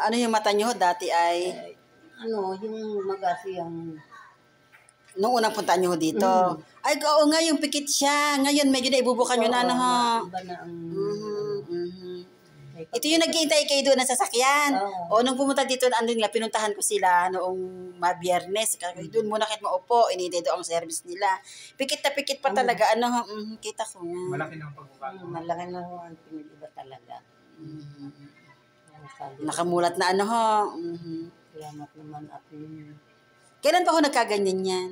Ano yung mata nyo dati ay? Yung magasi ang... Nung unang punta nyo dito. Ay, oo nga, yung pikit siya. Ngayon, medyo naibubukan nyo na, ano ha? Iba na ang... Ito yung nag-iintay kayo doon ng sasakyan. O, nung pumunta dito, andun nga, pinuntahan ko sila noong Biyernes. Doon muna kahit maupo, inintay doon ang service nila. Pikit na pikit pa talaga. Kita ko nga. Malaki na ang pagbabago. Malaki na ang pinag-iba talaga. Nakamulat na ano ho. Salamat naman at Kailan pa ho nagkaganyan yan?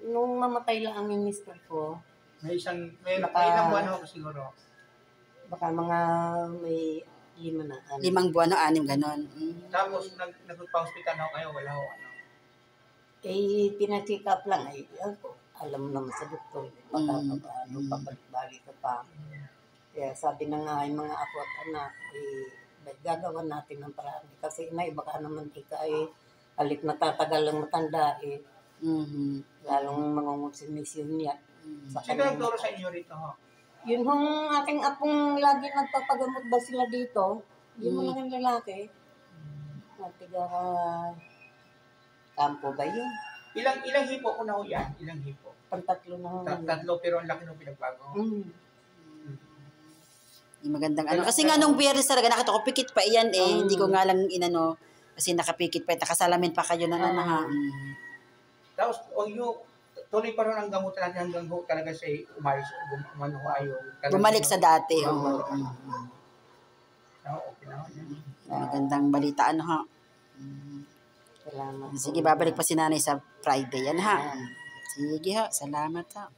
nung mamatay lang ang mister ko, May ilang buwan ako siguro. baka mga may 5 na. 5 buwan o 6, ganon. Tapos nagpa-hospital ako kayo, wala ako Pina-check up lang. Alam mo naman sa doktor, baka papalik-balik ka pa. Kaya sabi na nga yung mga apo at anak, gagawa natin ng paraan. Kasi baka naman halik na tatagal lang matanda lalong mangungusimisyon niya. Sino ang turo sa inyo rito ho? Yun hong aking apong lagi nagpapagamot ba sila dito, yung mga lalaki. Natiga kampo ba yun? Ilang hipo ko na ho yan? Ilang hipo? Pantatlo na ho. Tatlo pero ang laki ng pinagbago. Yung magandang ano. Kasi nga nung Biyernes talaga, nakita ko pikit pa iyan eh. Hindi ko nga lang inano. Kasi nakapikit pa. Nakasalamin pa kayo na nanaha. Tapos, tuloy pa rin ang gamot natin hanggang talaga siya umalis. Bumalik sa dati. Okay na. Magandang balita ano ha. Salamat. Sige, babalik pa si nanay sa Friday yan ha. Sige ha, salamat ha.